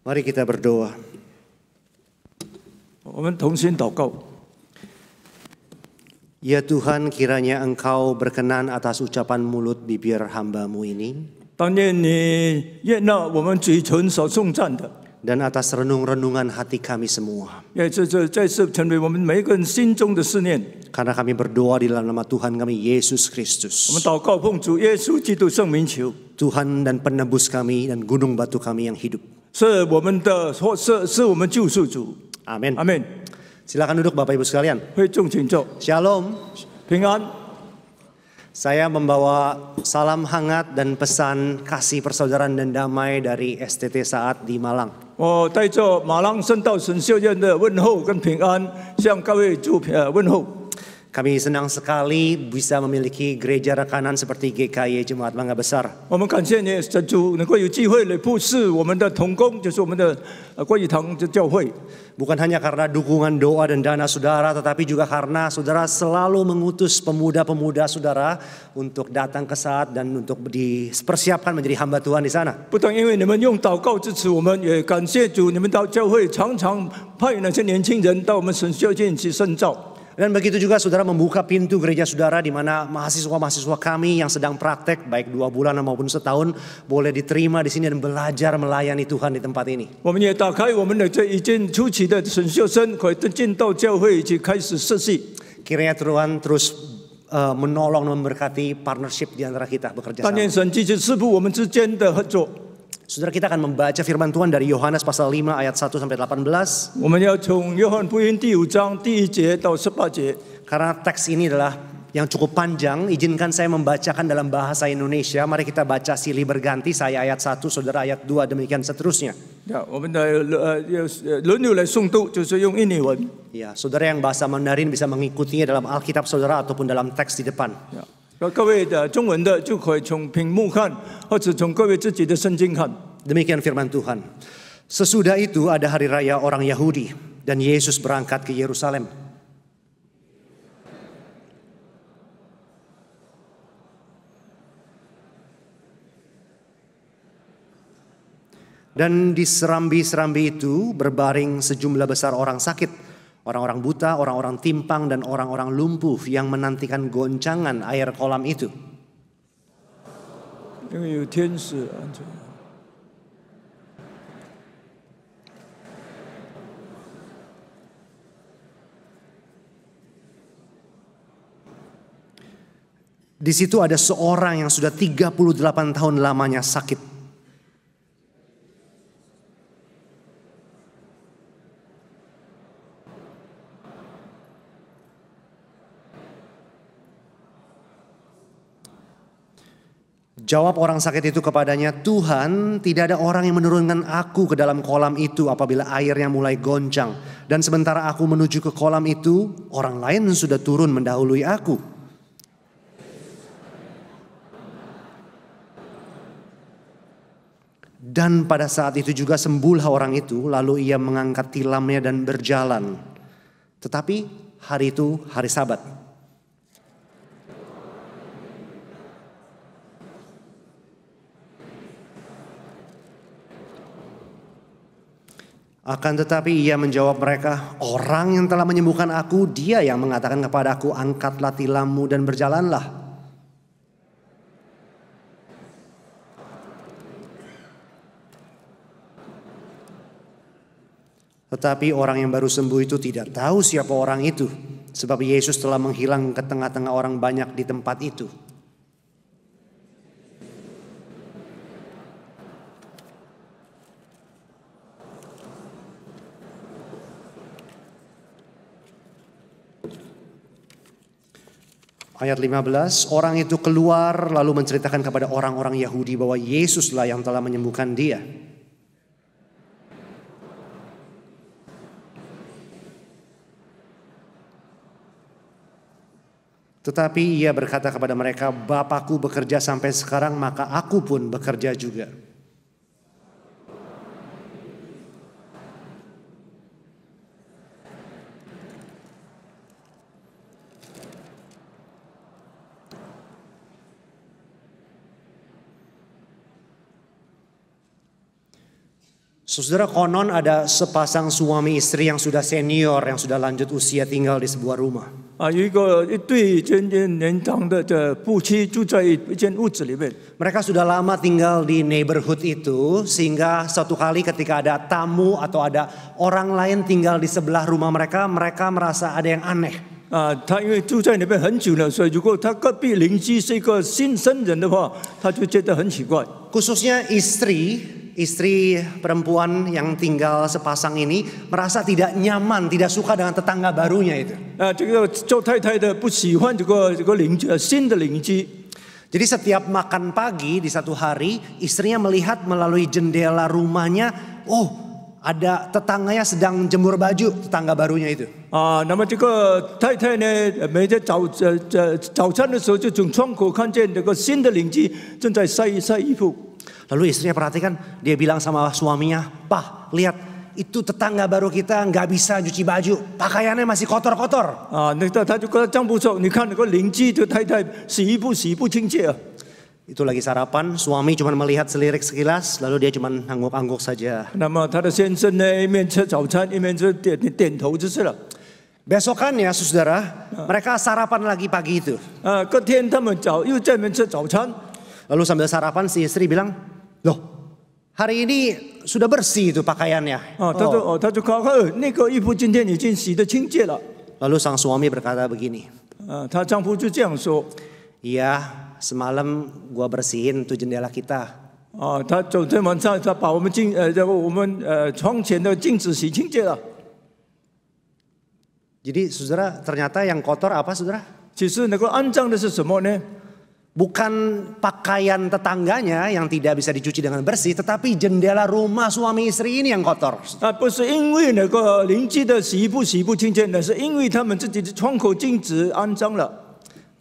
Mari kita berdoa. 我们同心祷告。 Ya Tuhan, kiranya Engkau berkenan atas ucapan mulut bibir hamba-Mu ini 但愿你悦纳我们嘴唇所颂赞的， dan atas renung-renungan hati kami semua. 也这再次成为我们每一个人心中的思念。 Karena kami berdoa di dalam nama Tuhan kami, Yesus 我们 Kristus. 祷告奉主耶稣基督圣名求， Tuhan dan penebus kami dan gunung batu kami yang hidup. 是我们的或是我们救赎主。 Amin. 阿门。 Silakan duduk Bapak Ibu sekalian. 会众请坐， Shalom. 平安。 Saya membawa salam hangat dan pesan kasih persaudaraan dan damai dari STT Saat di Malang. 我带着马郎圣道神修院的问候跟平安，向各位问候。 Kami senang sekali bisa memiliki gereja rekanan seperti GKY Jemaat Mangga Besar. 我们感谢你，神主能够有机会来服侍我们的同工，就是我们的观语堂的教会。 Bukan hanya karena dukungan doa dan dana saudara, tetapi juga karena saudara selalu mengutus pemuda-pemuda saudara untuk datang ke Saat dan untuk dipersiapkan menjadi hamba Tuhan di sana. 不但因为你们用祷告支持我们，也感谢主，你们到教会常常派那些年轻人到我们神修院去深造。 Dan begitu juga saudara membuka pintu gereja saudara di mana mahasiswa-mahasiswa kami yang sedang praktek baik 2 bulan maupun setahun boleh diterima di sini dan belajar melayani Tuhan di tempat ini. 我们也打开我们的这已经初期的神修生，可以进到教会去开始实习。 Kiranya Tuhan terus menolong dan memberkati partnership di antara kita bekerja 但 sama. 愿神继续赐福我们之间的合作。 Saudara, kita akan membaca firman Tuhan dari Yohanes pasal 5 ayat 1 sampai 18. 我们要从约翰福音第5章第1节到18节。 Karena teks ini adalah yang cukup panjang, izinkan saya membacakan dalam bahasa Indonesia. Mari kita baca silih berganti, saya ayat 1, saudara ayat 2, demikian seterusnya. 我们的轮流来诵读，就是用印尼文。 Ya, saudara yang bahasa Mandarin bisa mengikutinya dalam Alkitab saudara ataupun dalam teks di depan. 各位的中文的就可以从屏幕看，或者从各位自己的圣经看。 Demikian firman Tuhan. Sesudah itu ada hari raya orang Yahudi dan Yesus berangkat ke Yerusalem. Dan di serambi-serambi itu berbaring sejumlah besar orang sakit, orang-orang buta, orang-orang timpang dan orang-orang lumpuh yang menantikan goncangan air kolam itu. 因为有天使安全。 Di situ ada seorang yang sudah 38 tahun lamanya sakit. Jawab orang sakit itu kepadanya, Tuhan, tidak ada orang yang menurunkan aku ke dalam kolam itu apabila airnya mulai goncang. Dan sementara aku menuju ke kolam itu, orang lain sudah turun mendahului aku. Dan pada saat itu juga sembuhlah orang itu, lalu ia mengangkat tilamnya dan berjalan. Tetapi hari itu hari Sabat. Akan tetapi ia menjawab mereka, orang yang telah menyembuhkan aku, dia yang mengatakan kepadaku, angkatlah tilammu dan berjalanlah. Tetapi orang yang baru sembuh itu tidak tahu siapa orang itu, sebab Yesus telah menghilang ke tengah-tengah orang banyak di tempat itu. Ayat 15, orang itu keluar lalu menceritakan kepada orang-orang Yahudi bahwa Yesuslah yang telah menyembuhkan dia. Tetapi ia berkata kepada mereka, Bapakku bekerja sampai sekarang, maka aku pun bekerja juga. Saudara, konon ada sepasang suami istri yang sudah senior, yang sudah lanjut usia tinggal di sebuah rumah. 有一对年长的夫妻住在一间屋子里面。 Mereka sudah lama tinggal di neighborhood itu, sehingga suatu kali ketika ada tamu atau ada orang lain tinggal di sebelah rumah mereka, mereka merasa ada yang aneh. 他因为住在那边很久了，所以如果他隔壁邻居是一个新生人的话，他就觉得很奇怪。 Khususnya istri perempuan yang tinggal sepasang ini merasa tidak nyaman, tidak suka dengan tetangga barunya itu. 这个做太太的不喜欢这个邻居新的邻居。 Jadi setiap makan pagi di satu hari, istrinya melihat melalui jendela rumahnya, oh ada tetangganya sedang jemur baju, tetangga barunya itu. 那么这个太太呢，每天早餐的时候就从窗口看见这个新的邻居正在晒衣服。 Lalu istrinya perhatikan, dia bilang sama suaminya, "Pak, lihat itu tetangga baru kita nggak bisa cuci baju, pakaiannya masih kotor-kotor." 那他就跟他丈夫说：“你看那个邻居的太太洗衣服清洁啊。” Itu lagi sarapan, suami cuma melihat selirik sekilas, lalu dia cuma angguk-angguk saja. 那么他的先生呢，一面吃早餐，一面就点头就是了。 Besokannya, saudara, mereka sarapan lagi pagi itu. 隔天他们又在那边吃早餐。 Lalu sambil sarapan si istri bilang, "Loh, hari ini sudah bersih itu pakaiannya." 他就看看，那个衣服今天已经洗得清洁了。 Lalu sang suami berkata begini, 她丈夫就这样说。 "Iya, semalam gua bersihin tuh jendela kita." 他昨天晚上他把我们窗前的镜子洗清洁了。 Jadi saudara, ternyata yang kotor apa saudara? 其实那个肮脏的是什么呢？ Bukan pakaian tetangganya yang tidak bisa dicuci dengan bersih, tetapi jendela rumah suami istri ini yang kotor. 不是因为那个邻居的洗衣服不清洁，那是因为他们自己的窗口镜子肮脏了。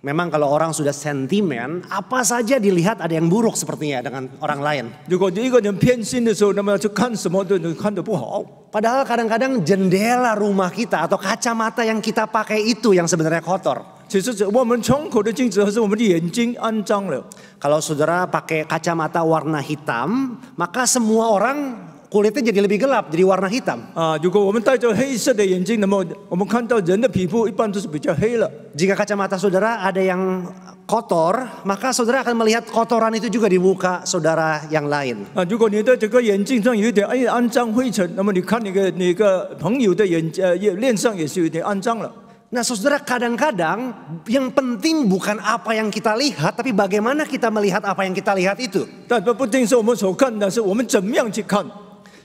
Memang kalau orang sudah sentimen, apa saja dilihat ada yang buruk sepertinya dengan orang lain. 如果一个人偏心的时候，那么就看什么都看得不好。 Padahal kadang-kadang jendela rumah kita atau kacamata yang kita pakai itu yang sebenarnya kotor. 其实我们窗口的镜子还是我们的眼睛肮脏了。 Kalau saudara pakai kacamata warna hitam, maka semua orang kulitnya jadi lebih gelap, jadi warna hitam. 如果我们戴着黑色的眼镜，那么我们看到人的皮肤一般都是比较黑了。 Jika kacamata saudara ada yang kotor, maka saudara akan melihat kotoran itu juga di muka saudara yang lain. 如果你的这个眼镜上有一点肮脏灰尘，那么你看你个朋友的脸上也是有点肮脏了。 Nah saudara, kadang-kadang yang penting bukan apa yang kita lihat, tapi bagaimana kita melihat apa yang kita lihat itu. 但不一定是我们所看的，是我们怎么样去看。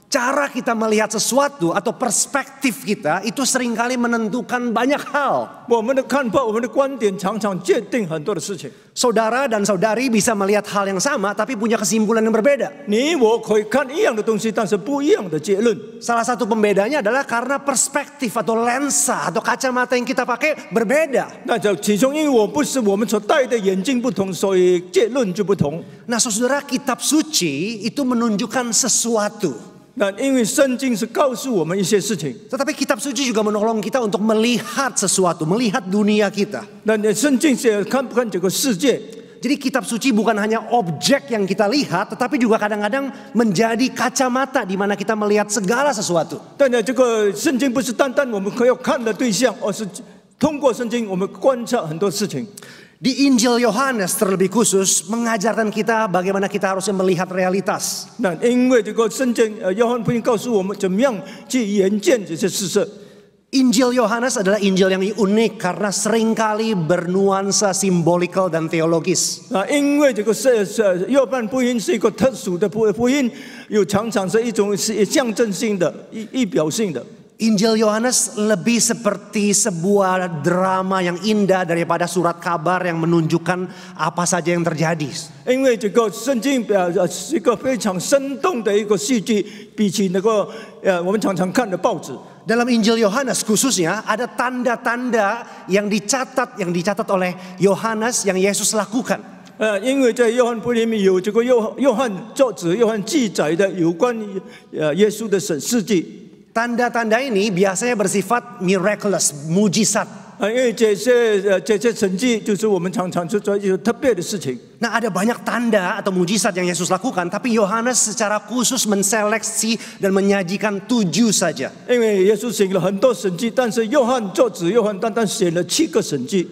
Cara kita melihat sesuatu atau perspektif kita itu seringkali menentukan banyak hal. 我们的看法，我们的观点常常决定很多的事情。 Saudara dan saudari bisa melihat hal yang sama, tapi punya kesimpulan yang berbeda. 你我可以看一样的东西，但是不一样的结论。 Salah satu pembedanya adalah karena perspektif atau lensa atau kacamata yang kita pakai berbeda. 那就其中因为我们所戴的眼镜不同，所以结论就不同。 Nah saudara, kitab suci itu menunjukkan sesuatu. 那因为圣经是告诉我们一些事情， Tetapi kitab suci juga menolong kita untuk melihat sesuatu, melihat dunia kita. 那圣经是看不看这个世界？ Jadi kitab suci bukan hanya objek yang kita lihat, tetapi juga kadang-kadang menjadi kacamata di mana kita melihat segala sesuatu. 但这个圣经不是单单我们可以看的对象，而是通过圣经我们观察很多事情。 Di Injil Yohanes terlebih khusus mengajarkan kita bagaimana kita harusnya melihat realitas. 那因为这个圣经，约翰福音告诉我们怎么样去眼见这些事实。 Injil Yohanes adalah Injil yang unik karena seringkali bernuansa simbolikal dan teologis. 因为这个约翰福音是一个特殊的福音，常常是一种象征性的、意表性的。 Injil Yohanes lebih seperti sebuah drama yang indah daripada surat kabar yang menunjukkan apa saja yang terjadi. 因为这个圣经是一个非常生动的一个戏剧，比起那个我们常常看的报纸。 Dalam Injil Yohanes khususnya ada tanda-tanda yang dicatat oleh Yohanes yang Yesus lakukan. 因为在约翰福音里面有这个约翰作者约翰记载的有关耶稣的事迹。 Tanda-tanda ini biasanya bersifat miraculous, mujizat. 因为这些神迹就是我们常常去做一些特别的事情。 Nah, ada banyak tanda atau mujizat yang Yesus lakukan, tapi Yohanes secara khusus menseleksi dan menyajikan 7 saja. 因为耶稣行了很多神迹，但是约翰作者约翰单单写了7个神迹。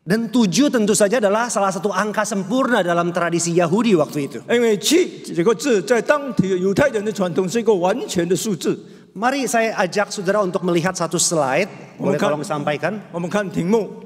Dan 7 tentu saja adalah salah satu angka sempurna dalam tradisi Yahudi waktu itu. 因为7这个字在当地犹太人的传统是一个完全的数字。 Mari saya ajak saudara untuk melihat satu slide. Boleh tolong sampaikan? 我们看题目。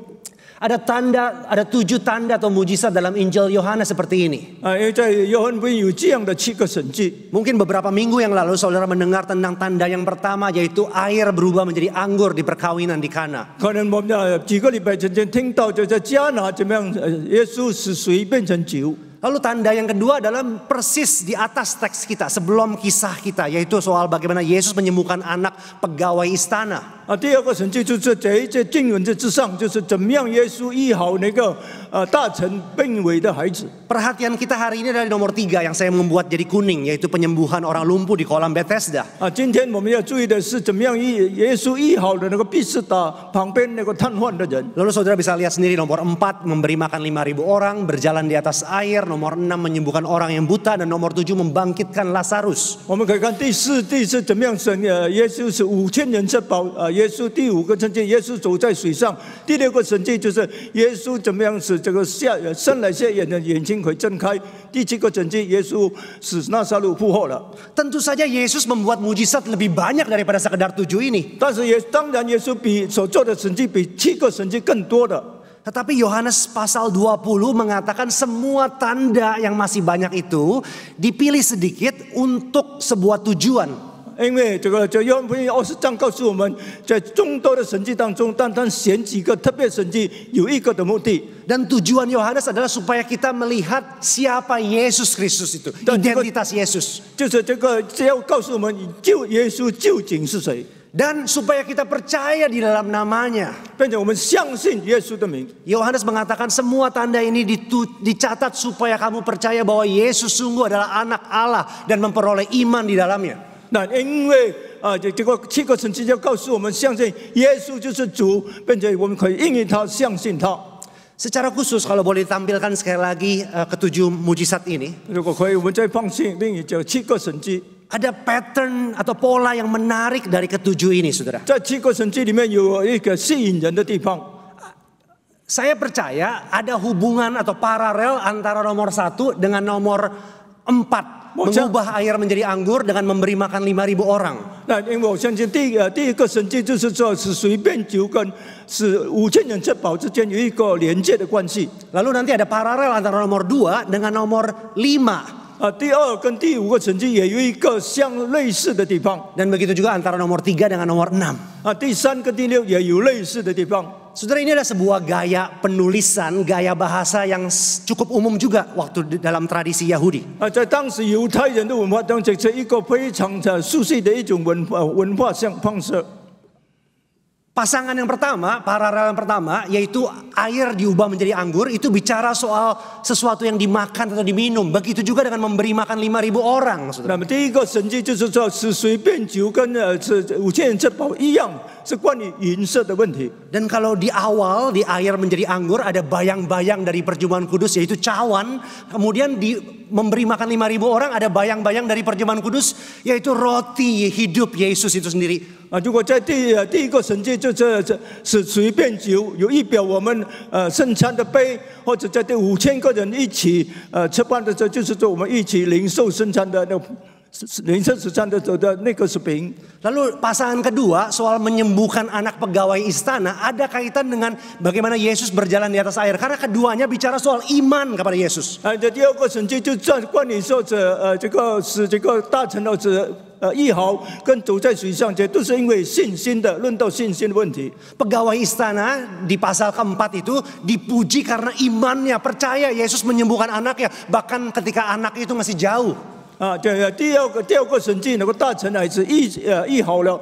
Ada 7 tanda atau mujizat dalam Injil Yohanes seperti ini. 因为在约翰福音有这样的7个神迹。 Mungkin beberapa minggu yang lalu saudara mendengar tentang tanda yang pertama, yaitu air berubah menjadi anggur di perkawinan di Kana. 可能我们几个礼拜前听到，就在加拿怎么样，耶稣使水变成酒。 Lalu tanda yang kedua adalah persis di atas teks kita, sebelum kisah kita, yaitu soal bagaimana Yesus menyembuhkan anak pegawai istana. 第二个神迹就是在经文之上，就是怎么样耶稣医好那个大臣病危的孩子。 Perhatian kita hari ini adalah nomor 3 yang saya membuat jadi kuning, yaitu penyembuhan orang lumpuh di kolam Bethesda. 今天我们要注意的是怎么样耶稣医好的那个毕士达旁边那个瘫痪的人。 Lalu saudara bisa lihat sendiri nomor 4 memberi makan 5.000 orang, berjalan di atas air. Nomor 6 menyembuhkan orang yang buta, dan nomor 7 membangkitkan Lazarus. 我们可以看第四是怎么样耶稣是5000人吃饱耶稣第5个神迹，耶稣走在水上。第6个神迹就是耶稣怎么样使这个生来瞎眼的眼睛可以睁开。第7个神迹，耶稣使拿撒勒复活了。 Tentu saja Yesus membuat mujizat lebih banyak daripada sekedar 7 ini. 但是当然耶稣比所做的神迹比7个神迹更多的。 Tetapi Yohanes pasal 20 mengatakan semua tanda yang masih banyak itu dipilih sedikit untuk sebuah tujuan. 因为这约翰福音20章告诉我们，在众多的神迹当中，单单选几个特别神迹，有一个的目的。 Dan tujuan Yohanes adalah supaya kita melihat siapa Yesus Kristus itu, identitas Yesus. 就是这要告诉我们，耶稣究竟是谁。 Dan supaya kita percaya di dalam namanya. 并且我们相信耶稣的名。 Yohanes mengatakan semua tanda ini dicatat supaya kamu percaya bahwa Yesus sungguh adalah anak Allah dan memperoleh iman di dalamnya. 那因为这个7个神迹就告诉我们，相信耶稣就是主，并且我们可以应允他，相信他。 Secara khusus kalau boleh ditampilkan sekali lagi ke-7 mujizat ini. 如果可以，我们再放心另一这7个神迹。 Ada pattern atau pola yang menarik dari ke-7 ini, saudara. 在7个神迹里面有一个吸引人的地方。 Saya percaya ada hubungan atau paralel antara nomor 1 dengan nomor 4. Mengubah air menjadi anggur dengan memberi makan 5.000 orang. 那因为我相信第一个神迹就是说，使水变酒跟使5000人吃饱之间有一个连接的关系。 Lalu nanti ada paralel antara nomor 2 dengan nomor 5. 第2跟第5个神迹也有一个相类似的地方。 Dan begitu juga antara nomor 3 dengan nomor 6. 第3跟第6也有类似的地方。 Saudara, ini adalah sebuah gaya penulisan, gaya bahasa yang cukup umum juga waktu dalam tradisi Yahudi. 在当时犹太人的文化当中，这是一个非常熟悉的一种文化方式。 Pasangan yang pertama, paralel yang pertama, yaitu air diubah menjadi anggur, itu bicara soal sesuatu yang dimakan atau diminum. Begitu juga dengan memberi makan 5.000 orang. 那么第一个神迹就是说，使水变酒跟5000人吃饱一样，是关于饮食的问题。 Dan kalau di awal di air menjadi anggur ada bayang-bayang dari perjamuan kudus, yaitu cawan. Kemudian di memberi makan 5.000 orang ada bayang-bayang dari perjamuan kudus, yaitu roti hidup Yesus itu sendiri. 如果在第一个神迹就是使水变酒，有意表我们圣餐的杯，或者在第5000个人一起吃饭的时候，就是说我们一起领受圣餐的那领受圣餐的那个是饼。 Lalu pasangan kedua soal menyembuhkan anak pegawai istana ada kaitan dengan bagaimana Yesus berjalan di atas air, karena keduanya bicara soal iman kepada Yesus. 这第2个神迹就关于说这个使这个大臣的医好跟走在水上，这都是因为信心的，论到信心的问题。 Pegawai istana di pasal keempat itu dipuji karena imannya, percaya Yesus menyembuhkan anaknya bahkan ketika anak itu masih jauh. 第二个神迹，那个大臣还是医好了，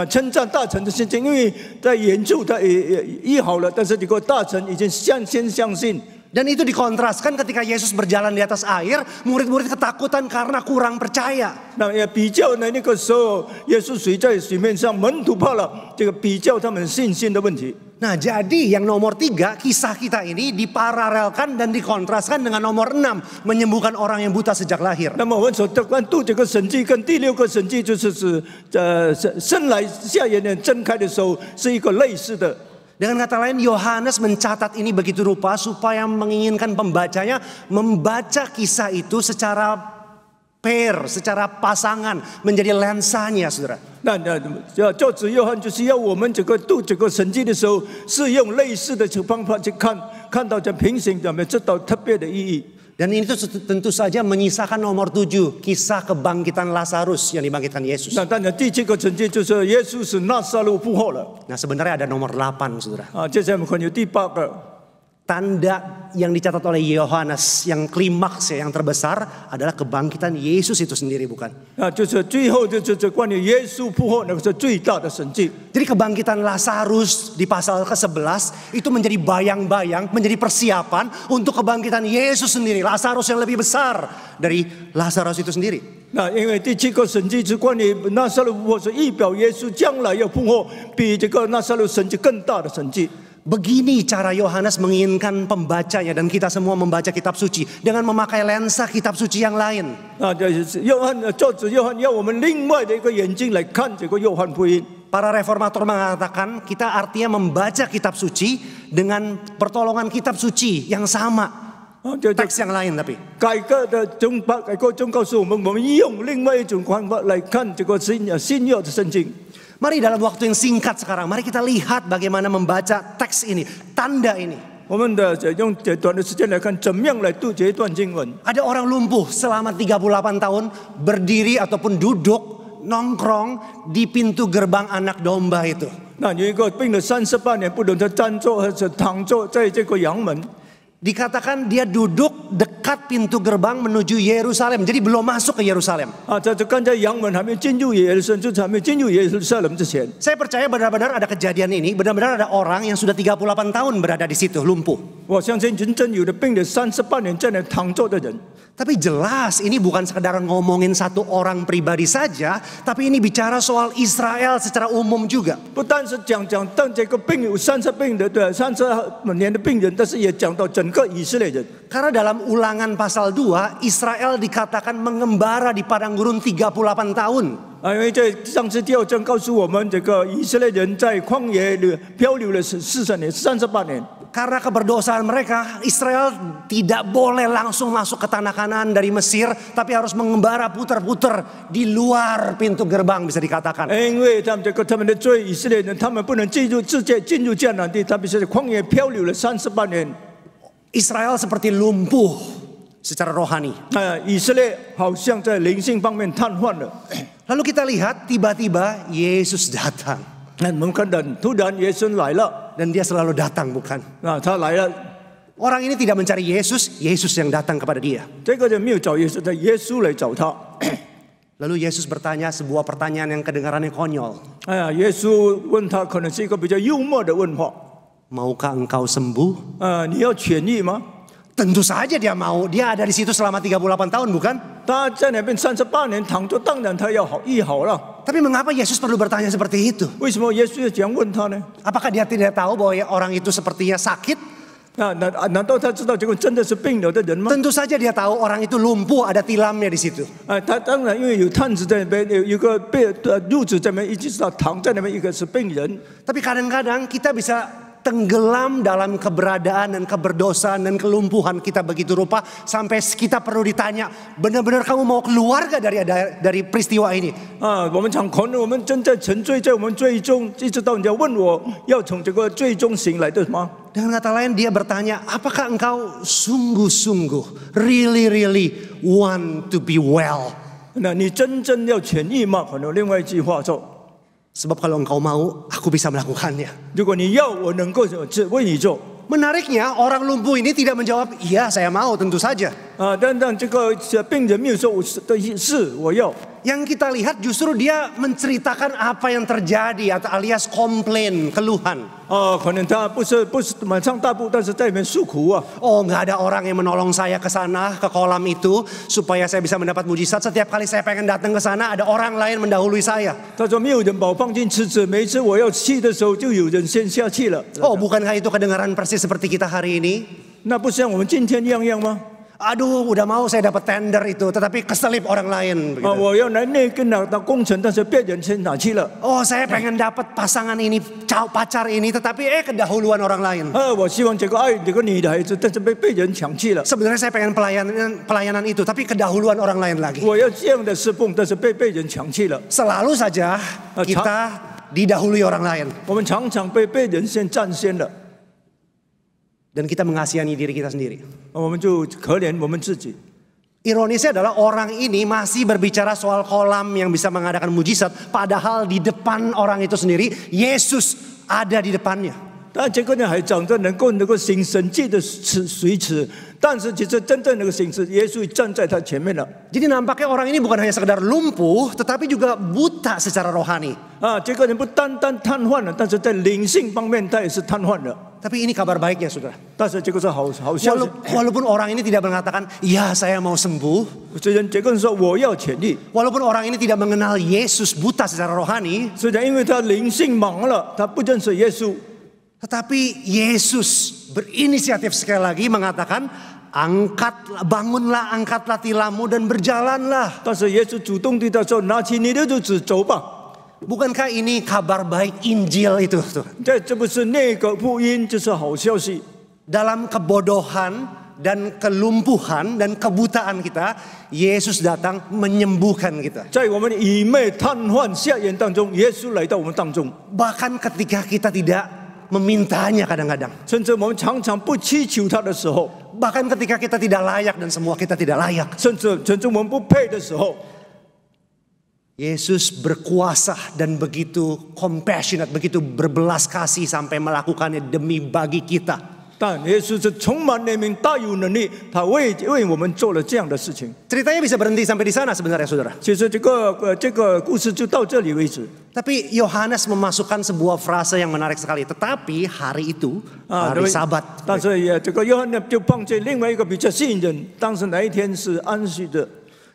称赞大臣的信心，因为在远处他也医好了，但是这个大臣已经先相信。 Dan itu dikontraskan ketika Yesus berjalan di atas air, murid-murid ketakutan karena kurang percaya. 那也比较呢，那个时候耶稣水在水面上，门徒怕了，这个比较他们信心的问题。Nah, jadi yang nomor 3, kisah kita ini diparalelkan dan dikontraskan dengan nomor 6, menyembuhkan orang yang buta sejak lahir. 那么我们所关注这个神迹跟第6个神迹，就是指生来下眼睛睁开的时候，是一个类似的。 Dengan kata lain, Yohanes mencatat ini begitu rupa supaya menginginkan pembacanya membaca kisah itu secara pair, secara pasangan, menjadi lensanya, saudara. 那教子约翰就是要我们读这个神迹的时候，是用类似的方法去看到这平行的，知道特别的意义。 Dan ini tuh tentu saja menyisakan nomor 7, kisah kebangkitan Lazarus yang dibangkitkan Yesus. 那当然第7个神迹就是耶稣是拿撒勒复活了。 Nah, sebenarnya ada nomor 8, saudara. 接下来我们看有第8个。 Tanda yang dicatat oleh Yohanes yang klimaks yang terbesar adalah kebangkitan Yesus itu sendiri, bukan? 就是最后就是关于耶稣复活那个是最大的神迹。 Jadi kebangkitan Lazarus di pasal ke-11 itu menjadi bayang-bayang, menjadi persiapan untuk kebangkitan Yesus sendiri. Lazarus yang lebih besar dari Lazarus itu sendiri. 那因为第7个神迹是关于拿撒勒复活，是预表耶稣将来要复活，比这个拿撒勒神迹更大的神迹。 Begini cara Yohanes menginginkan pembacanya dan kita semua membaca kitab suci dengan memakai lensa kitab suci yang lain. 作者约翰要我们另外的一个眼睛来看这个约翰福音。 Para reformator mengatakan kita artinya membaca kitab suci dengan pertolongan kitab suci yang sama. Teks yang lain tapi. 改革中告诉我们用另外一种方法来看这个新约的圣经。 Mari dalam waktu yang singkat sekarang, mari kita lihat bagaimana membaca teks ini, tanda ini. 我们用短的时间来看，怎么样来读这一段经文？ Ada orang lumpuh selama 38 tahun berdiri ataupun duduk nongkrong di pintu gerbang anak domba itu. 那有一个病了38年，不论他站坐还是躺坐在这个阳门。 Dikatakan dia duduk dekat pintu gerbang menuju Yerusalem, jadi belum masuk ke Yerusalem. 在刚才阳门还没进入耶路撒冷，就是还没进入耶路撒冷之前。 Saya percaya benar-benar ada kejadian ini, benar-benar ada orang yang sudah 38 tahun berada di situ lumpuh. 我相信真有的病了38年在那躺坐的人。 Tapi jelas ini bukan sekedar ngomongin satu orang pribadi saja, tapi ini bicara soal Israel secara umum juga. 不单是讲但这个病有30年的病人，但是也讲到整个以色列人。 Karena dalam Ulangan pasal 2, Israel dikatakan mengembara di padang gurun 38 tahun. 因为在上次第2章告诉我们，这个以色列人在旷野里漂流了40年、38年。 Karena keberdosaan mereka, Israel tidak boleh langsung masuk ke tanah Kanaan dari Mesir, tapi harus mengembara putar-putar di luar pintu gerbang, bisa dikatakan. 因为他们的罪，以色列人他们不能进入迦南地，他们是在旷野漂流了38年。 Israel seperti lumpuh secara rohani. 以色列好像在灵性方面瘫痪了。 Lalu kita lihat tiba-tiba Yesus datang. 我们看到突然耶稣来了， Dan dia selalu datang, bukan? 他来了。 Orang ini tidak mencari Yesus, Yesus yang datang kepada dia. 这个人没有找耶稣，但耶稣来找他。 Lalu Yesus bertanya sebuah pertanyaan yang kedengarannya konyol. 耶稣问他，可能是一个比较幽默的问话。 Maukah engkau sembuh? 你要痊愈吗？ Tentu saja dia mau. Dia ada di situ selama 38 tahun, bukan? 他在那边38年躺着，当然他要医好了。 Tapi mengapa Yesus perlu bertanya seperti itu? 为什么耶稣要这样问他呢？ Apakah dia tidak tahu bahwa orang itu sepertinya sakit? 难道他知道这个真的是病了的人吗？ Tentu saja dia tahu orang itu lumpuh, ada tilamnya di situ. 他当然因为有探子在那边，有一个褥子在那边，一直知道躺在那边一个是病人。 Tapi kadang-kadang kita bisa tenggelam dalam keberadaan dan keberdosaan dan kelumpuhan kita begitu rupa sampai kita perlu ditanya, benar-benar kamu mau keluar gak dari peristiwa ini? 我们可能我们正在沉醉在我们最终，一直到你要问我要从这个最终醒来的吗？ Dengan kata lain dia bertanya, apakah engkau sungguh-sungguh really want to be well? 那你真正要痊愈吗？可能另外一句话说。 Sebab kalau engkau mau, aku bisa melakukannya. 如果你要，我能够为你做。 Menariknya orang lumpuh ini tidak menjawab, iya saya mau tentu saja. 但这个病人没有说是我要。Yang kita lihat justru dia menceritakan apa yang terjadi atau alias komplain, keluhan. 可能他不是满上大步，但是在里面诉苦啊。 Oh, nggak ada orang yang menolong saya ke sana, ke kolam itu supaya saya bisa mendapat mujizat. Setiap kali saya pengen datang ke sana, ada orang lain mendahului saya. 他说没有人把我放进池子，每一次我要去的时候，就有人先下去了。 Oh, bukankah itu kedengaran persis seperti kita hari ini? 那不像我们今天一样吗？ Aduh, udah mau saya dapat tender itu, tetapi keselip orang lain. 我要来那个工程，但是别人先拿去了。 Oh, saya pengen dapat pasangan ini, pacar ini, tetapi kedahuluan orang lain. 我希望这个爱这个女的孩子，但是被人抢去了。 Sebenarnya saya pengen pelayanan itu, tapi kedahuluan orang lain lagi. 我要这样的侍奉，但是被人抢去了。 Selalu saja kita didahului orang lain. 我们常常被人先占先了。 Dan kita mengasihani diri kita sendiri. 我们就可怜我们自己。 Ironisnya adalah orang ini masih berbicara soal kolam yang bisa mengadakan mujizat. Padahal di depan orang itu sendiri, Yesus ada di depannya. 但这个人还长着能够行神迹的水池，但是其实真正那个行事，耶稣站在他前面了。 Jadi nampaknya orang ini bukan hanya sekedar lumpuh, tetapi juga buta secara rohani. 这个人不单单瘫痪了，但是在灵性方面他也是瘫痪了。 Tapi ini kabar baiknya, saudara. 但是这个是好消息。 Walaupun orang ini tidak mengatakan, ya saya mau sembuh. 虽然这个人说我要痊愈， Walaupun orang ini tidak mengenal Yesus, buta secara rohani. 虽然因为他灵性盲了，他不认识耶稣。 Tetapi Yesus berinisiatif sekali lagi mengatakan, bangunlah, angkatlah tilammu dan berjalanlah. 但是耶稣主动对他说：“拿起你的褥子走吧。” Bukankah ini kabar baik Injil itu? 这不是那个福音，这是好消息。 Dalam kebodohan dan kelumpuhan dan kebutaan kita, Yesus datang menyembuhkan kita. 在我们愚昧、瘫痪、瞎眼当中，耶稣来到我们当中。 Bahkan ketika kita tidak memintanya kadang-kadang. 甚至我们常常不祈求他的时候， Bahkan ketika kita tidak layak dan semua kita tidak layak. 甚至我们不配的时候， Yesus berkuasa dan begitu compassionate, begitu berbelas kasih sampai melakukannya demi bagi kita. 但耶稣是充满怜悯、大有能力，他为我们做了这样的事情。 Ceritanya bisa berhenti sampai di sana sebenarnya, saudara. 其实这个故事就到这里为止。 Tapi Yohanes memasukkan sebuah frase yang menarik sekali. Tetapi hari itu, hari Sabat. 但是也这个约翰呢就放在另外一个比较吸引人，当时那一天是安息日。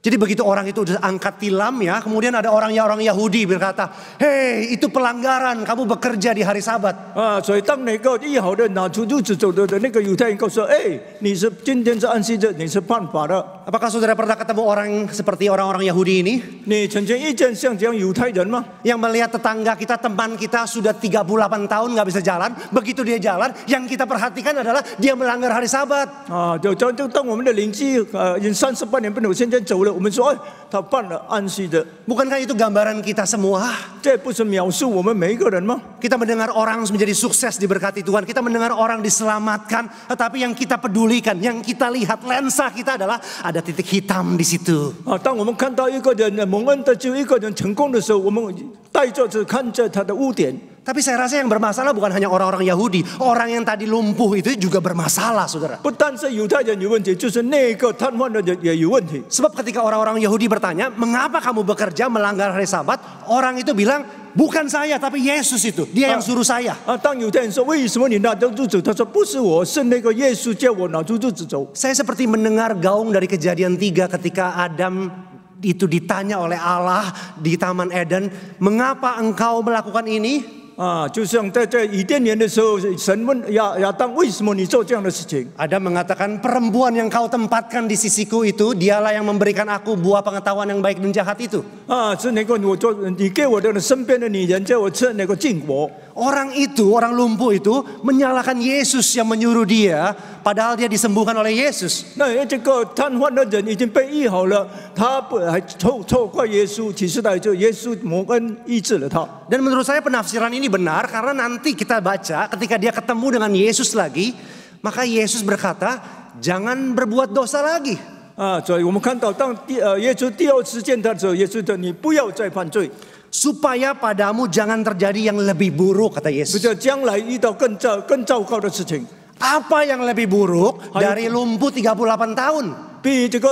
Jadi begitu orang itu udah angkat tilam ya, kemudian ada orang Yahudi berkata, "Hei, itu pelanggaran, kamu bekerja di hari Sabat." 所以当那个医好的拿出褥子走的那个犹太人告诉说：“你是今天是安息日，你是犯法的。” Apakah saudara pernah ketemu orang seperti orang-orang Yahudi ini? 你曾经遇见像这样犹太人吗？ Yang melihat tetangga kita, teman kita sudah 38 tahun nggak bisa jalan. Begitu dia jalan, yang kita perhatikan adalah dia melanggar hari Sabat. 就当我们的邻居已经38年不能现在走了，我们说他犯了安息日。 Bukankah itu gambaran kita semua? 这不是描述我们每一个人吗？ Kita mendengar orang menjadi sukses diberkati Tuhan. Kita mendengar orang diselamatkan. Tetapi yang kita pedulikan, yang kita lihat, lensa kita adalah ada titik hitam di situ. 当我们看到一个人蒙恩的就一个人成功的时候，我们带着只看着他的污点。 Tapi saya rasa yang bermasalah bukan hanya orang-orang Yahudi. Orang yang tadi lumpuh itu juga bermasalah, saudara. 不单是犹太人有问题，就是那个瘫痪的人也有问题。 Sebab ketika orang-orang Yahudi bertanya, mengapa kamu bekerja melanggar hari Sabat? Orang itu bilang, bukan saya, tapi Yesus itu. Dia yang suruh saya. 当犹太人说为什么你拿着褥子，他说不是我，是那个耶稣叫我拿出褥子走。 Saya seperti mendengar gaung dari Kejadian 3 ketika Adam itu ditanya oleh Allah di Taman Eden, mengapa engkau melakukan ini? 就像在伊甸园的时候，神问亚当为什么你做这样的事情？ Adam mengatakan, perempuan yang kau tempatkan di sisiku itu, dialah yang memberikan aku buah pengetahuan yang baik dan jahat itu. 是那个你给我的身边的女人叫我吃那个禁果。 Orang itu, orang lumpuh itu menyalahkan Yesus yang menyuruh dia, padahal dia disembuhkan oleh Yesus. 那这个瘫痪的人已经被医好了，他还错怪耶稣，其实呢就耶稣蒙恩医治了他。 Dan menurut saya penafsiran ini benar karena nanti kita baca ketika dia ketemu dengan Yesus lagi, maka Yesus berkata, jangan berbuat dosa lagi. 所以我们看到当耶稣第二次见他的时候，耶稣说你不要再犯罪。 Supaya padamu jangan terjadi yang lebih buruk, kata Yesus. 将来遇到更糟糕的事情。 Apa yang lebih buruk dari lumpuh 38 tahun? 比这个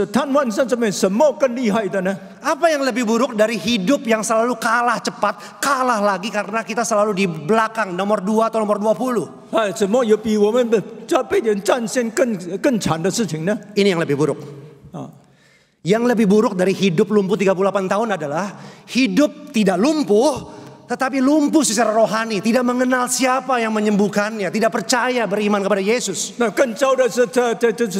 瘫痪上这边什么更厉害的呢？ Apa yang lebih buruk dari hidup yang selalu kalah cepat, kalah lagi karena kita selalu di belakang nomor 2 atau nomor 20? 哎，怎么有比我们被人战胜更惨的事情呢？ Ini yang lebih buruk. Yang lebih buruk dari hidup lumpuh 38 tahun adalah hidup tidak lumpuh, tetapi lumpuh secara rohani, tidak mengenal siapa yang menyembuhkannya, tidak percaya beriman kepada Yesus. 那更糟的是，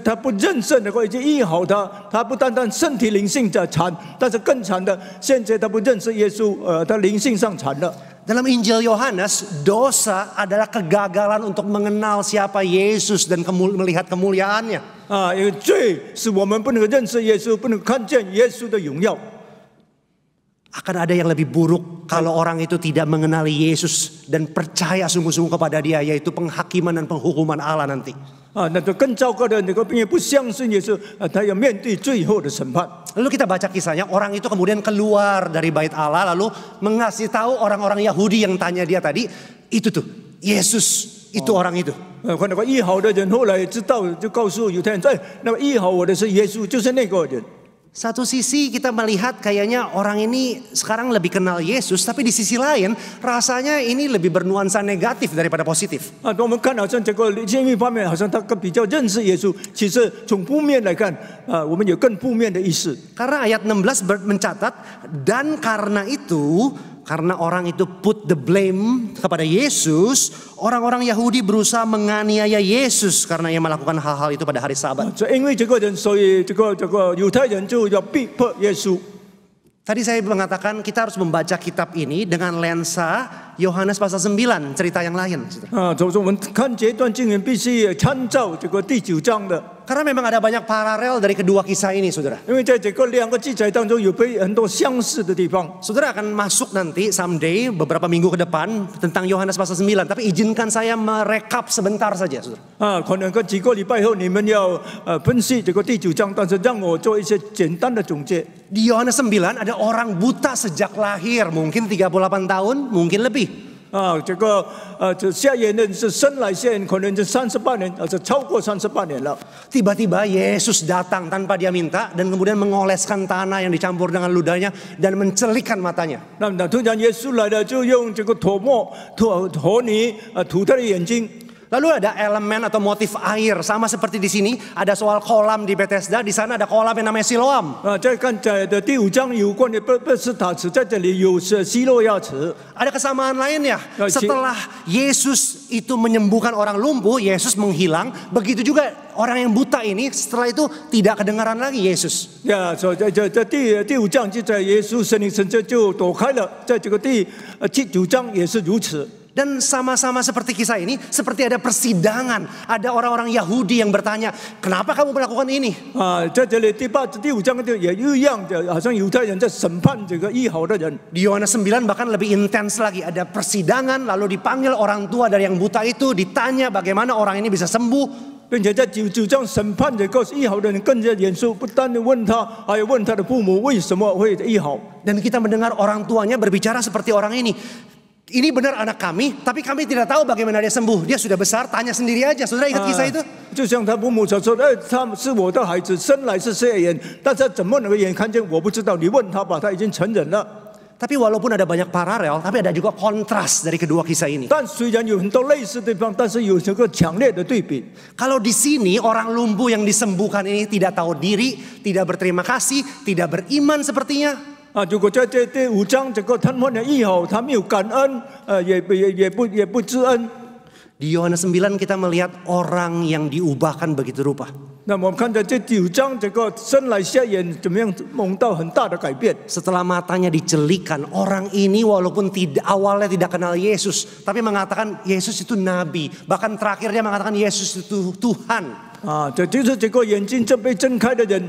他不认识能够已经医好他，他不单单身体灵性在残，但是更惨的，现在他不认识耶稣，他灵性上残了。 Dalam Injil Yohanes, dosa adalah kegagalan untuk mengenal siapa Yesus dan melihat kemuliaannya. 因为罪是我们不能认识耶稣，不能看见耶稣的荣耀。 Akan ada yang lebih buruk kalau orang itu tidak mengenali Yesus dan percaya sungguh-sungguh kepada Dia, yaitu penghakiman dan penghukuman Allah nanti. 那就更糟糕的，那个因为不相信耶稣，他要面对最后的审判。 Lalu kita baca kisahnya, orang itu kemudian keluar dari bait Allah lalu mengasih tahu orang-orang Yahudi yang tanya dia tadi, itu tuh Yesus, itu orang itu. 看那个医好的人，后来知道就告诉犹太人，哎，那个医好我的是耶稣，就是那个人。 Satu sisi kita melihat kayaknya orang ini sekarang lebih kenal Yesus, tapi di sisi lain rasanya ini lebih bernuansa negatif daripada positif. 我们看好像这个另一方面，好像他更比较认识耶稣。其实从负面来看，我们有更负面的意思。 Karena ayat 16 mencatat, dan karena itu, karena orang itu put the blame kepada Yesus, orang-orang Yahudi berusaha menganiaya Yesus karena ia melakukan hal-hal itu pada hari Sabat. 因为这个人，所以这个犹太人就要逼迫耶稣。 Tadi saya mengatakan kita harus membaca kitab ini dengan lensa Yohanes pasal 9, cerita yang lain. 就是我们看这段经文必须参照这个第9章的。 Karena memang ada banyak paralel dari kedua kisah ini, saudara. 因为在这个两个记载当中有很多相似的地方。 Saudara akan masuk nanti someday beberapa minggu ke depan tentang Yohanes pasal 9, tapi izinkan saya merekap sebentar saja, saudara. 可能几个礼拜后你们要分析这个第9章，但是让我做一些简单的总结。 Di Yohanes 9 ada orang buta sejak lahir, mungkin 38 tahun, mungkin lebih. 这个这瞎眼人是生来瞎眼，可能就38年，是超过38年了。 Tiba-tiba Yesus datang tanpa dia minta dan kemudian mengoleskan tanah yang dicampur dengan ludahnya dan mencelikkan matanya. 那突然耶稣来了，就用这个唾泥涂他的眼睛。 Lalu ada elemen atau motif air, sama seperti di sini ada soal kolam di Bethesda, di sana ada kolam yang namanya Siloam. 再看的第5章有关的贝斯塔池，在这里有希洛亚池。 Ada kesamaan lainnya. Setelah Yesus itu menyembuhkan orang lumpuh, Yesus menghilang. Begitu juga orang yang buta ini setelah itu tidak kedengaran lagi Yesus. 所以在第5章记载，耶稣神灵神就躲开了。在这个第9章也是如此。 Dan sama-sama seperti kisah ini, seperti ada persidangan. Ada orang-orang Yahudi yang bertanya, kenapa kamu melakukan ini? 在这里第5章也一样的，好像犹太人在审判这个医好的人。 Di Yohanes 9 bahkan lebih intens lagi. Ada persidangan, lalu dipanggil orang tua dari yang buta itu, ditanya bagaimana orang ini bisa sembuh. 并且在9章审判这个医好的人更加严肃，不单问他，还有问他的父母为什么会医好。 Dan kita mendengar orang tuanya berbicara seperti orang ini. Ini benar anak kami, tapi kami tidak tahu bagaimana dia sembuh. Dia sudah besar, tanya sendiri aja. Saudara ingat kisah itu? 就像他父母所说，他是我的孩子，生来是瞎眼，但是怎么能够眼看见我不知道。你问他吧，他已经成人了。 Tapi walaupun ada banyak paralel, tapi ada juga kontras dari kedua kisah ini. 但虽然有很多类似的地方，但是有这个强烈的对比。 Kalau di sini orang lumpuh yang disembuhkan ini tidak tahu diri, tidak berterima kasih, tidak beriman sepertinya. 如果在这第5章这个瘫痪的医好，他没有感恩，也不知恩。 Di Yohanes 9 kita melihat orang yang diubahkan begitu rupa. 那我们看在这9章，这个生来瞎眼怎么样蒙到很大的改变。 Setelah matanya dicelikan, orang ini walaupun awalnya tidak kenal Yesus, tapi mengatakan Yesus itu nabi. Bahkan terakhir dia mengatakan Yesus itu Tuhan. 这就是这个眼睛正被睁开的人，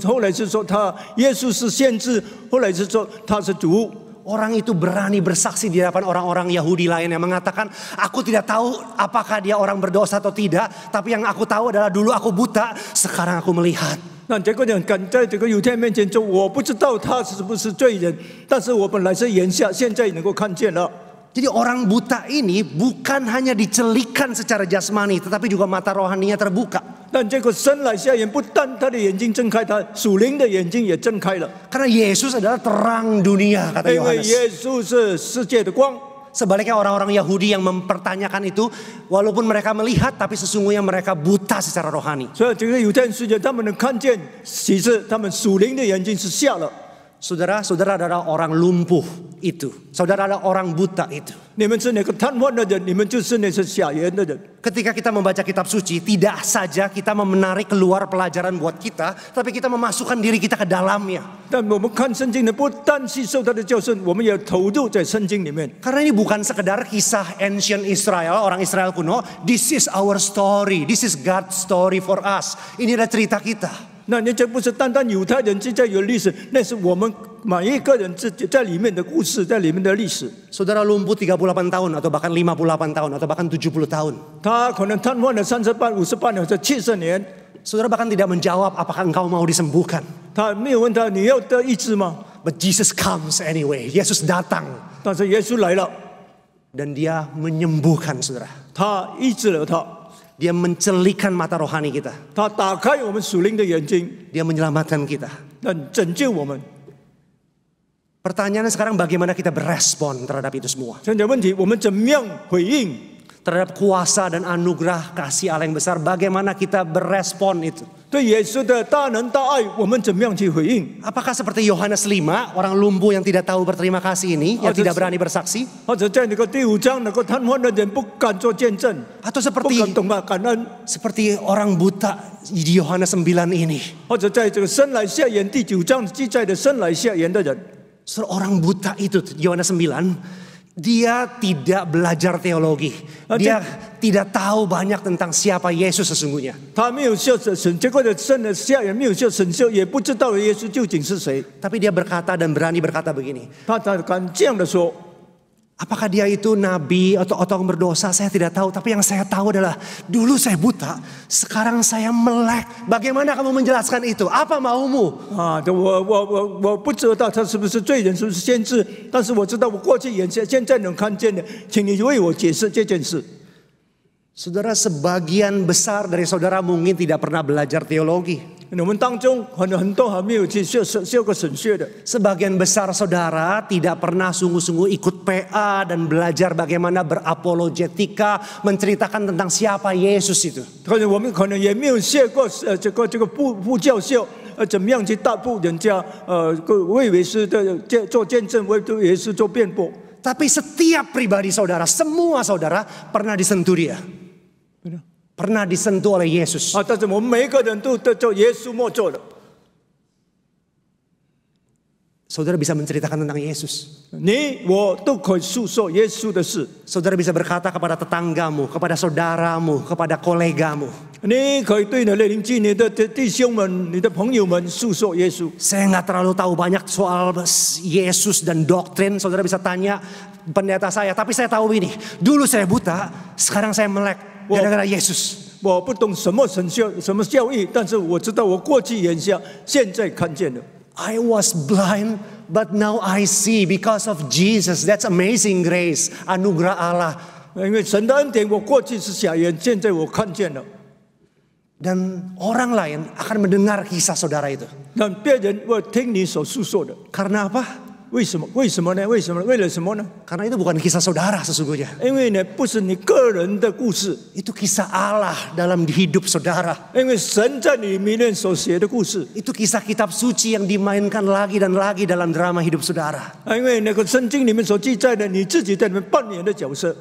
后来是说他耶稣是先知，后来是说他是主。 Orang itu berani bersaksi di hadapan orang-orang Yahudi lain yang mengatakan, aku tidak tahu apakah dia orang berdosa atau tidak, tapi yang aku tahu adalah dulu aku buta, sekarang aku melihat. 那这个人敢在这个犹太人面前说，我不知道他是不是罪人，但是我本来是眼瞎，现在能够看见了。 Jadi orang buta ini bukan hanya dicelikan secara jasmani, tetapi juga mata rohaninya terbuka. 但结果生来瞎眼，不但他的眼睛睁开，他属灵的眼睛也睁开了。 Karena Yesus adalah terang dunia, kata 因为 Yohanes. 耶稣是世界的光。 Sebaliknya orang-orang Yahudi yang mempertanyakan itu, walaupun mereka melihat, tapi sesungguhnya mereka buta secara rohani. 所以这个犹太人世界，他们能看见，其实他们属灵的眼睛是瞎了。 Saudara adalah orang lumpuh itu. Saudara adalah orang buta itu. 你们是那个瘫痪的人，你们就是那些瞎眼的人。 Ketika kita membaca kitab suci, tidak saja kita menarik keluar pelajaran buat kita, tapi kita memasukkan diri kita ke dalamnya. 但我们看圣经呢，不但吸收他的教训，我们也投入在圣经里面。 Karena ini bukan sekedar kisah ancient Israel, orang Israel kuno. This is our story. This is God's story for us. Ini adalah cerita kita. 那你这不是单单犹太人之间有历史，那是我们每一个人自己在里面的故事，在里面的历史。 Saudara lumpuh 38 tahun atau bahkan 58 tahun atau bahkan 70 tahun. 他可能瘫痪了38、58或者70年， Saudara bahkan tidak menjawab apakah engkau mau disembuhkan. 他没有问他你要得医治吗？ But Jesus comes anyway. Yesus datang 但是耶稣来了， dan dia menyembuhkan saudara. 他医治了他， Dia mencelikan mata rohani kita. 他打开我们属灵的眼睛， Dia menyelamatkan kita. 能拯救我们。 Pertanyaannya sekarang bagaimana kita berespon terhadap itu semua. 现在问题，我们怎么样回应？ Terhadap kuasa dan anugerah kasih Allah yang besar, bagaimana kita berespon itu. 对耶稣的大能大爱，我们怎么样去回应？ Apakah seperti Yohanes 5, orang lumpuh yang tidak tahu berterima kasih ini, yang tidak berani bersaksi? 或者在那个第5章，那个瘫痪的人不敢做见证， Atau 不 seperti 敢懂得感恩， seperti orang buta di Yohanes 9 ini. 或者在这个生来瞎眼第9章记载的生来瞎眼的人， Orang buta itu, Yohanes 9, dia tidak belajar teologi. Dia tidak tahu banyak tentang siapa Yesus sesungguhnya. 他没有受神，结果的生了瞎眼，没有受神修，也不知道耶稣究竟是谁。 Tapi dia berkata dan berani berkata begini. 他敢这样的说。 Apakah dia itu nabi atau orang berdosa? Saya tidak tahu. Tapi yang saya tahu adalah dulu saya buta, sekarang saya melek. Bagaimana kamu menjelaskan itu? Apa maumu? 啊，我不知道他是不是罪人，是不是先知，但是我知道我过去眼前现在能看见的，请你为我解释这件事。 Saudara, sebagian besar dari saudara mungkin tidak pernah belajar teologi. 我们当中很多还没有去修过神学的， Sebagian besar saudara tidak pernah sungguh-sungguh ikut PA dan belajar bagaimana berapologetika, menceritakan tentang siapa Yesus itu. 可能我们可能也没有学过这个布教授，怎么样去大布人家为耶稣的做见证，为耶稣做辩驳。 Tapi setiap pribadi saudara, semua saudara pernah disentuh dia. Pernah disentuh oleh Yesus. 啊，但是我们每一个人都做耶稣默做的。 Saudara bisa menceritakan tentang Yesus. 你我都可以诉说耶稣的事。 Saudara bisa berkata kepada tetanggamu, kepada saudaramu, kepada kolegamu. 你可以对你的邻居、你的弟兄们、你的朋友们诉说耶稣。 Saya nggak terlalu tahu banyak soal Yesus dan doktrin. Saudara bisa tanya pendeta saya. Tapi saya tahu ini. Dulu saya buta, sekarang saya melek. Gara-gara Yesus. 我不懂什么神学、什么教义，但是我知道我过去眼下，现在看见了。 I was blind, but now I see because of Jesus. That's amazing grace, anugerah Allah. 因为神的恩典，我过去是瞎眼，现在我看见了。 Dan orang lain akan mendengar kisah saudara itu. 让别人会听你所诉说的。 Karena apa? 为什么？为什么呢？为什么？为了什么呢？ Karena itu bukan kisah saudara sesungguhnya. 因为呢，不是你个人的故事， Itu kisah Allah dalam hidup saudara. 因为神在你里面所写的故事。 Itu kisah kitab suci yang dimainkan lagi dan lagi dalam drama hidup saudara. 因为那个圣经里面所记载的，你自己在里面扮演的角色。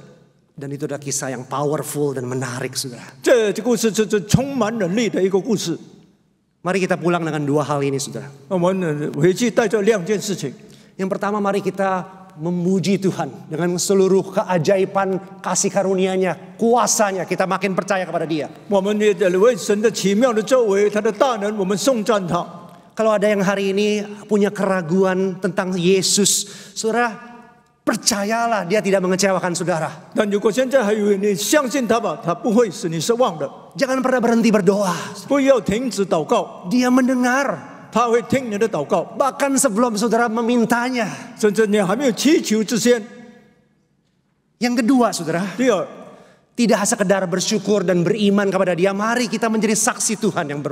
Dan itu adalah kisah yang powerful dan menarik saudara. 这故事是充满能力的一个故事。 Mari kita pulang dengan dua hal ini saudara. 我们回去带着2件事情。 Yang pertama mari kita memuji Tuhan dengan seluruh keajaiban kasih karunia-Nya, kuasanya, kita makin percaya kepada Dia. 我们也为神的奇妙的作为，他的大能，我们颂赞他。 Kalau ada yang hari ini punya keraguan tentang Yesus, saudara percayalah Dia tidak mengecewakan saudara. 但如果现在还有你相信他吧，他不会使你失望的。 Jangan pernah berhenti berdoa. 不要停止祷告， Dia mendengar. 他会听你的祷告， Bahkan sebelum saudara memintanya. 甚至你还没有祈求之前。 Yang kedua saudara, 第二， Tidak sekedar bersyukur dan beriman kepada Dia, mari kita menjadi saksi Tuhan yang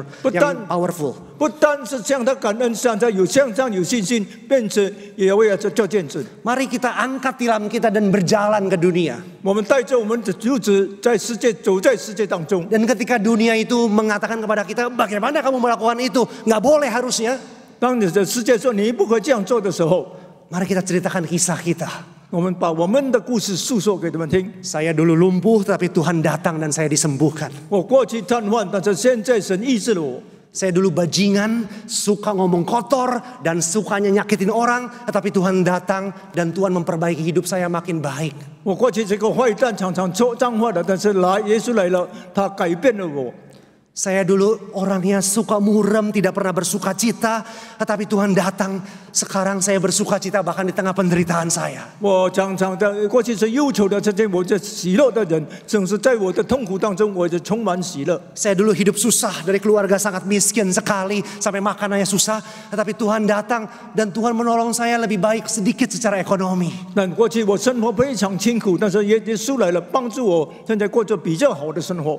powerful. 不单是向他感恩，向他有信心，并且也为了做见证。 Mari kita angkat tilam kita dan berjalan ke dunia. 我们带着我们的日子在世界走在世界当中。 Dan ketika dunia itu mengatakan kepada kita, bagaimana kamu melakukan itu? Nggak boleh harusnya. 当你的世界说你不可以这样做的时候， Mari kita ceritakan kisah kita. 我们把我们的故事诉说给他们听。 Saya dulu lumpuh, tapi Tuhan datang dan saya disembuhkan. 我过去瘫痪，但是现在神医治了我。 Saya dulu bajingan, suka ngomong kotor dan sukanya nyakitin orang, tetapi Tuhan datang dan Tuhan memperbaiki hidup saya makin baik. 我过去是个坏蛋，常常说脏话的，但是耶稣来了，他改变了我。 Saya dulu orangnya suka murem, tidak pernah bersuka cita, tetapi Tuhan datang. Sekarang saya bersuka cita bahkan di tengah penderitaan saya. 我常常的过去是忧愁的，曾经我是喜乐的人，正是在我的痛苦当中，我就充满喜乐。 Saya dulu hidup susah, dari keluarga sangat miskin sekali, sampai makanannya susah, tetapi Tuhan datang dan Tuhan menolong saya lebih baik sedikit secara ekonomi. 但过去我生活非常辛苦，但是耶稣来了，帮助我现在过着比较好的生活。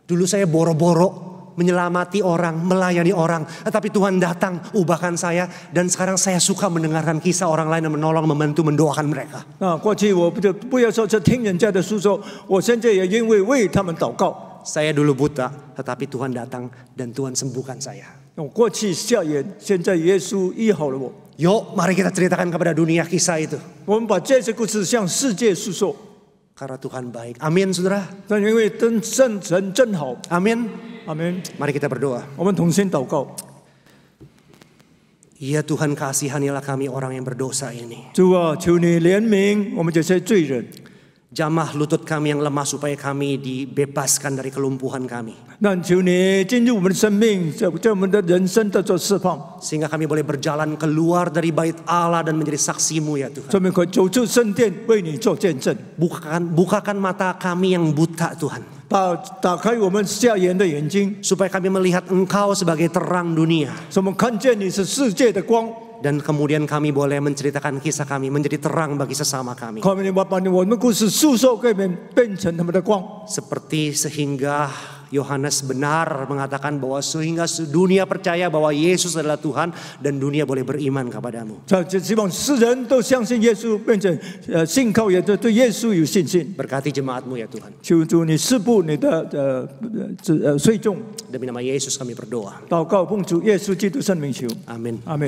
Dulu saya boro-boro menyelamati orang, melayani orang, tetapi Tuhan datang, ubahkan saya, dan sekarang saya suka mendengarkan kisah orang lain dan menolong, membantu, mendoakan mereka. 过去我不要说是听人家的诉说，我现在也因为为他们祷告。 Saya dulu buta, tetapi Tuhan datang dan Tuhan sembuhkan saya. 我过去瞎眼，现在耶稣医好了我。 Yuk, mari kita ceritakan kepada dunia kisah itu. 我们把这些故事向世界诉说。 Karena Tuhan baik. Amin, saudara. 但因为神真好。 Amin. 阿门。 Mari kita berdoa. 我们同心祷告。 Ya Tuhan, kasihanilah kami orang yang berdosa ini. 主啊，求你怜悯我们这些罪人。 Jamah lutut kami yang lemah supaya kami dibebaskan dari kelumpuhan kami. 那求你进入我们的生命，在我们的人生的做释放， Sehingga kami boleh berjalan keluar dari bait Allah dan menjadi saksimu ya Tuhan. 我们可以走出圣殿，为你做见证。 Bukakan mata kami yang buta Tuhan. 打开我们瞎眼的眼睛， Supaya kami melihat Engkau sebagai terang dunia. 使我们看见你是世界的光。 Dan kemudian kami boleh menceritakan kisah kami menjadi terang bagi sesama kami. 看你把我们的故事诉说给别人，变成他们的光。 Seperti sehingga Yohanes benar mengatakan bahwa sehingga dunia percaya bahwa Yesus adalah Tuhan dan dunia boleh beriman kepadamu. 希望世人都相信耶稣，变成信靠也对耶稣有信心。 Berkati jemaatmu ya Tuhan. 求主你施布你的税众， Demi nama Yesus kami berdoa. 祷告奉主耶稣基督圣名求， Amin. 阿门。